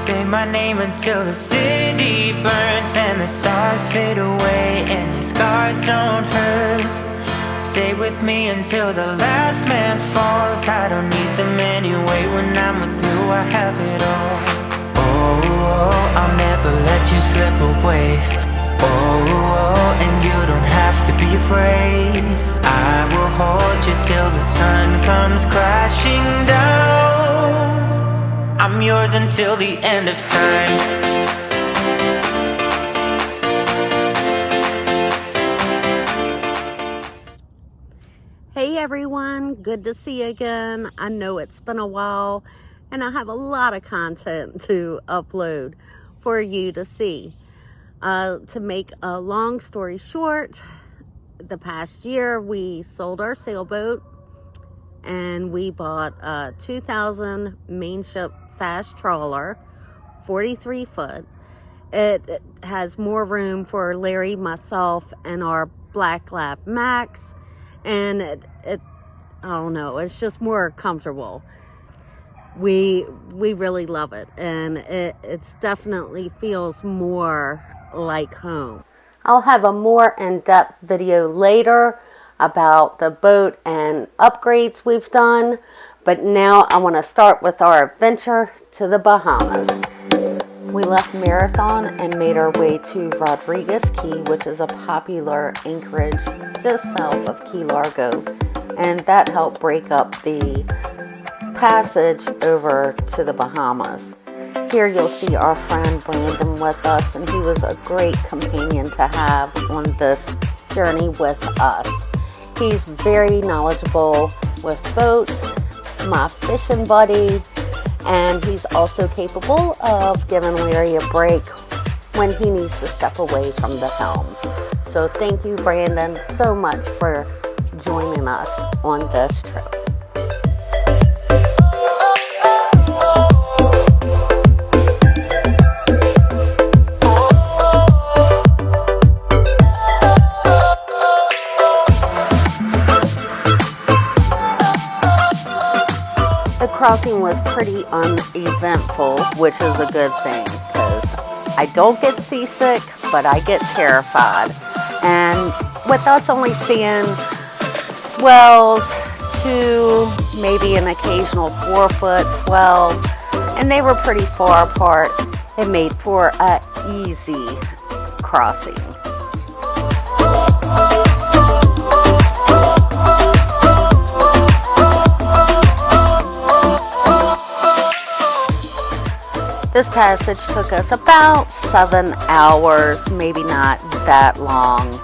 Say my name until the city burns and the stars fade away and your scars don't hurt. Stay with me until the last man falls. I don't need them anyway. When I'm with you, I have it all. Oh, I'll never let you slip away. Oh, and you don't have to be afraid. I will hold you till the sun comes crashing down. I'm yours until the end of time. Hey everyone, good to see you again. I know it's been a while and I have a lot of content to upload for you to see. To make a long story short, the past year we sold our sailboat and we bought a 2000 mainship fast trawler, 43 foot. It has more room for Larry, myself, and our Black Lab Max. And I don't know, it's just more comfortable. We really love it, and it's definitely feels more like home. I'll have a more in-depth video later about the boat and upgrades we've done, but now I want to start with our adventure to the Bahamas. We left Marathon and made our way to Rodriguez Key, which is a popular anchorage just south of Key Largo, and that helped break up the passage over to the Bahamas. Here you'll see our friend Brandon with us, and he was a great companion to have on this journey with us. He's very knowledgeable with boats, my fishing buddy, and he's also capable of giving Larry a break when he needs to step away from the helm. So thank you, Brandon, so much for joining us on this trip. The crossing was pretty uneventful, which is a good thing because I don't get seasick, but I get terrified. And with us only seeing swells, 2, maybe an occasional 4-foot swell, and they were pretty far apart, it made for an easy crossing. This passage took us about 7 hours, maybe not that long.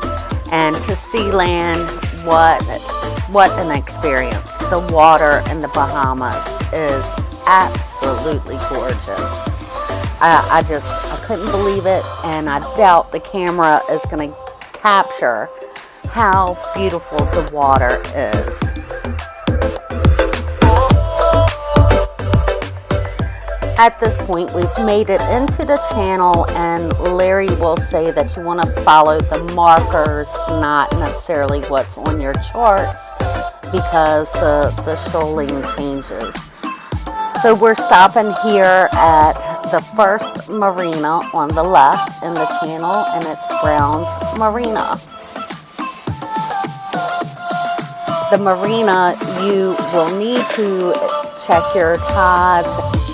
And to see land, what an experience. The water in the Bahamas is absolutely gorgeous. I couldn't believe it, and I doubt the camera is going to capture how beautiful the water is. At this point, we've made it into the channel, and Larry will say that you want to follow the markers, not necessarily what's on your charts, because the shoaling changes. So we're stopping here at the first marina on the left in the channel, and it's Brown's Marina. The marina, you will need to check your tides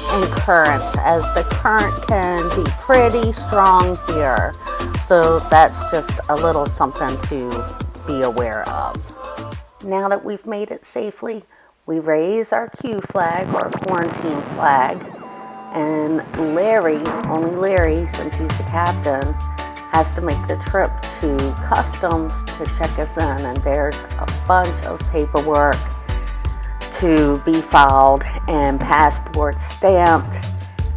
and currents, as the current can be pretty strong here. So that's just a little something to be aware of. Now that we've made it safely, we raise our Q flag, or quarantine flag, and Larry, only Larry, since he's the captain, has to make the trip to customs to check us in, and there's a bunch of paperwork to be filed and passports stamped,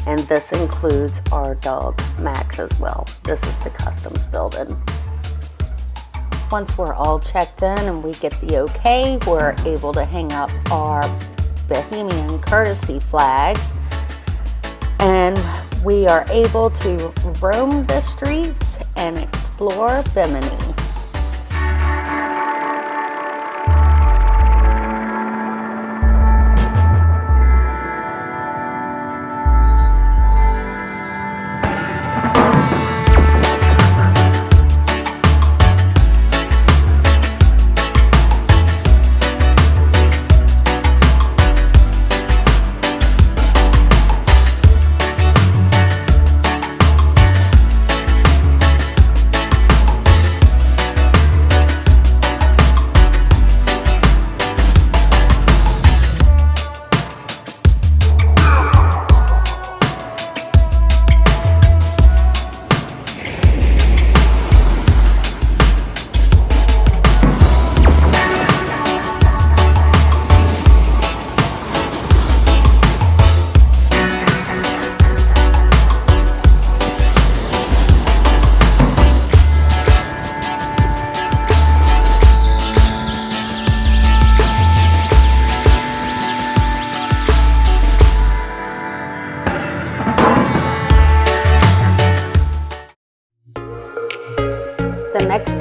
and this includes our dog Max as well. This is the customs building. Once we're all checked in and we get the okay, we're able to hang up our Bahamian courtesy flag, and we are able to roam the streets and explore Bimini.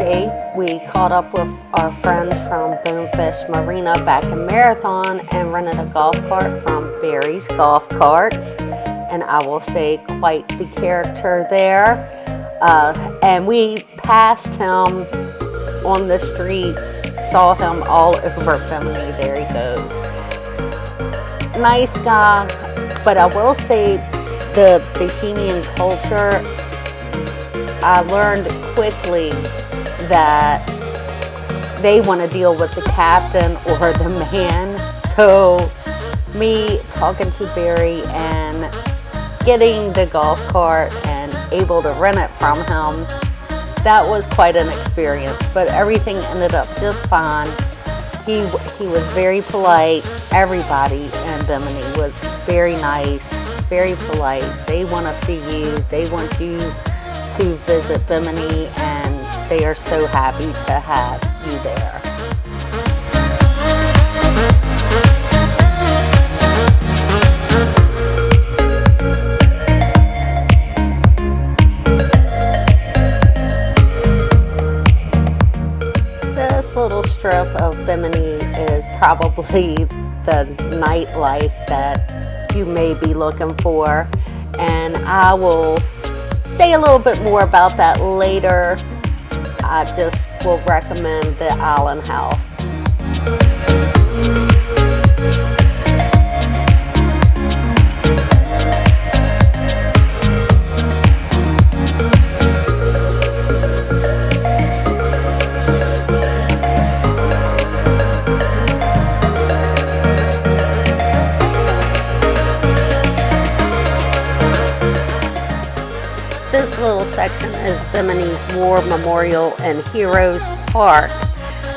Friday, we caught up with our friends from Bonefish Marina back in Marathon and rented a golf cart from Barry's Golf Carts. And I will say quite the character there. And we passed him on the streets, saw him all over Bimini. There he goes. Nice guy, but I will say the Bahamian culture, I learned quickly that they want to deal with the captain or the man. So me talking to Barry and getting the golf cart and able to rent it from him, that was quite an experience, but everything ended up just fine. He was very polite. Everybody in Bimini was very nice, very polite. They want to see you. They want you to visit Bimini, and they are so happy to have you there. This little strip of Bimini is probably the nightlife that you may be looking for, and I will say a little bit more about that later. I just will recommend the Island House. This little section is Bimini's War Memorial and Heroes Park,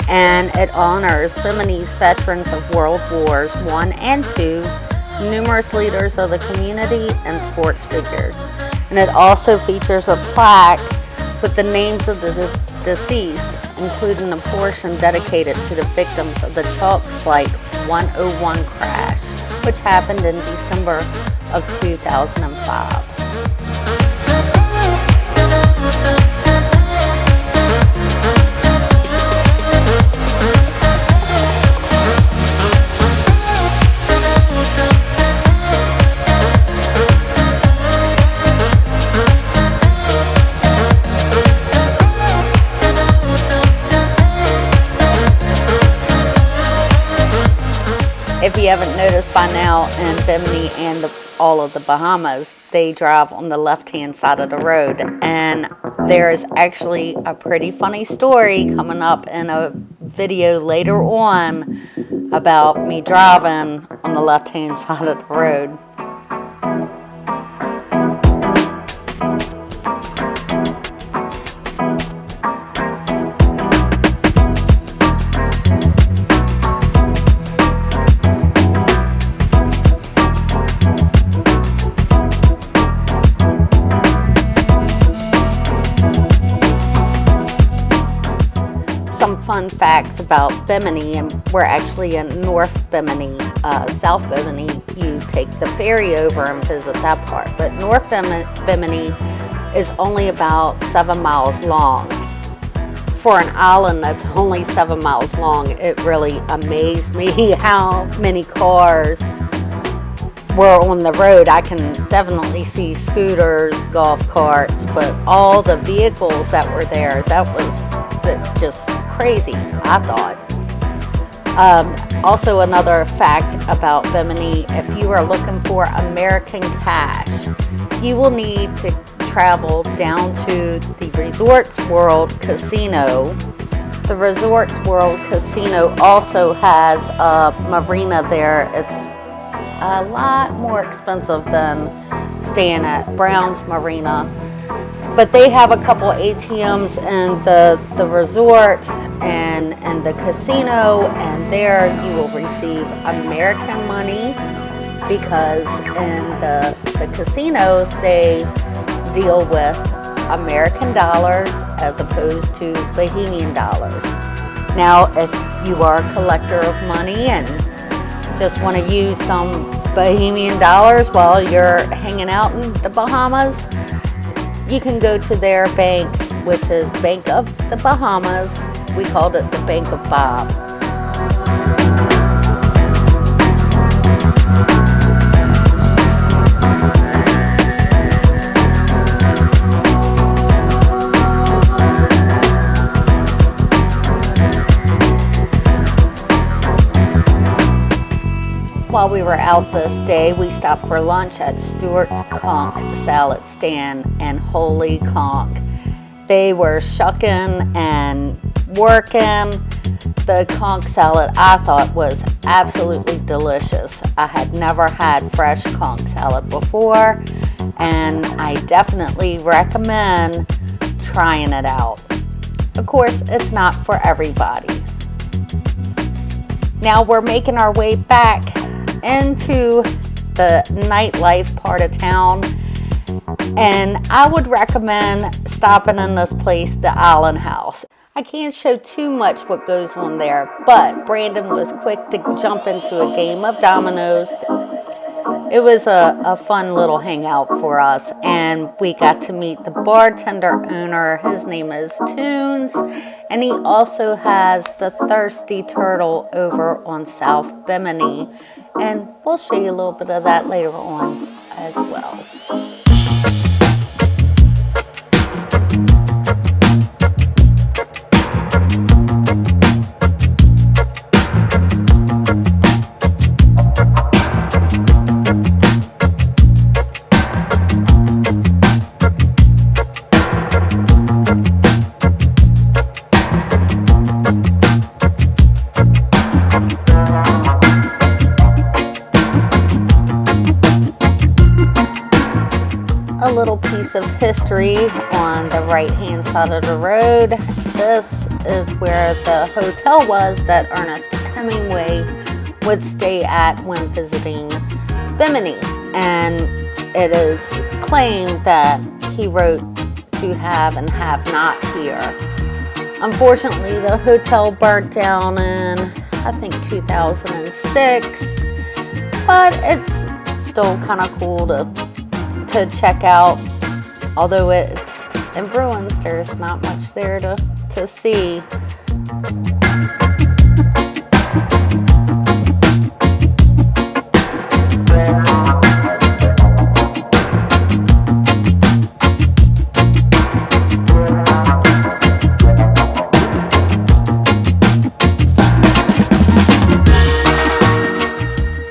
and it honors Bimini's veterans of World Wars I and II, numerous leaders of the community, and sports figures. And it also features a plaque with the names of the deceased, including a portion dedicated to the victims of the Chalk's Flight 101 crash, which happened in December of 2005. If you haven't noticed by now, in Bimini and all of the Bahamas, they drive on the left-hand side of the road. And there is actually a pretty funny story coming up in a video later on about me driving on the left-hand side of the road. Some fun facts about Bimini, and we're actually in North Bimini. South Bimini, you take the ferry over and visit that part. But North Bimini is only about 7 miles long. For an island that's only 7 miles long, it really amazed me how many cars were on the road. I can definitely see scooters, golf carts, but all the vehicles that were there, that was just crazy, I thought. Also, another fact about Bimini, if you are looking for American cash, you will need to travel down to the Resorts World Casino. The Resorts World Casino also has a marina there. It's a lot more expensive than staying at Brown's Marina. But they have a couple ATMs in the resort and the casino, and there you will receive American money, because in the casino they deal with American dollars as opposed to Bahamian dollars. Now, if you are a collector of money and just want to use some Bahamian dollars while you're hanging out in the Bahamas, you can go to their bank which is Bank of the Bahamas. We called it the Bank of Bob. While we were out this day, we stopped for lunch at Stewart's Conch Salad Stand, and holy conch, they were shucking and working. The conch salad I thought was absolutely delicious. I had never had fresh conch salad before, and I definitely recommend trying it out. Of course, it's not for everybody. Now we're making our way back into the nightlife part of town, and I would recommend stopping in this place, the Island House. I can't show too much what goes on there, but Brandon was quick to jump into a game of dominoes. It was a fun little hangout for us, and we got to meet the bartender owner. His name is Tunes, and he also has the Thirsty Turtle over on South Bimini, and we'll show you a little bit of that later on as well. A little piece of history on the right hand side of the road. This is where the hotel was that Ernest Hemingway would stay at when visiting Bimini, and it is claimed that he wrote To Have and Have Not here. Unfortunately, the hotel burnt down in I think 2006, but it's still kind of cool to check out. Although it's in ruins, there's not much there to see.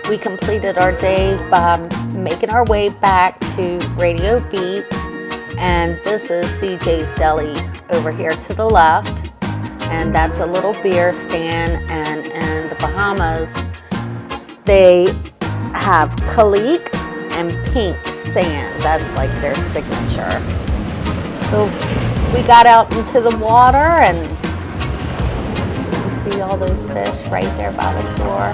We completed our day by making our way back to Radio Beach, and this is CJ's Deli over here to the left, and that's a little beer stand. And in the Bahamas they have Khalik and pink sand. That's like their signature. So we got out into the water, and you see all those fish right there by the shore.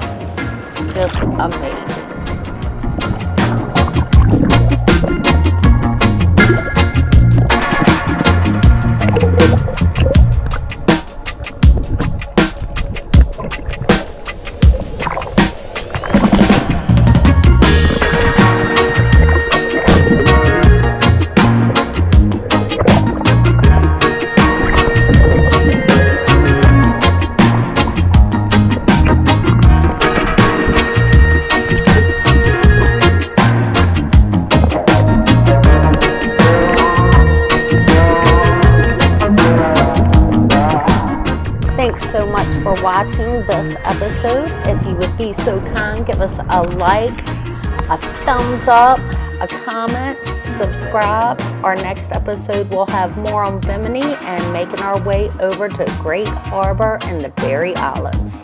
Just amazing. Thanks so much for watching this episode. If you would be so kind, give us a like, a thumbs up, a comment, subscribe. Our next episode will have more on Bimini and making our way over to Great Harbor and the Berry Islands.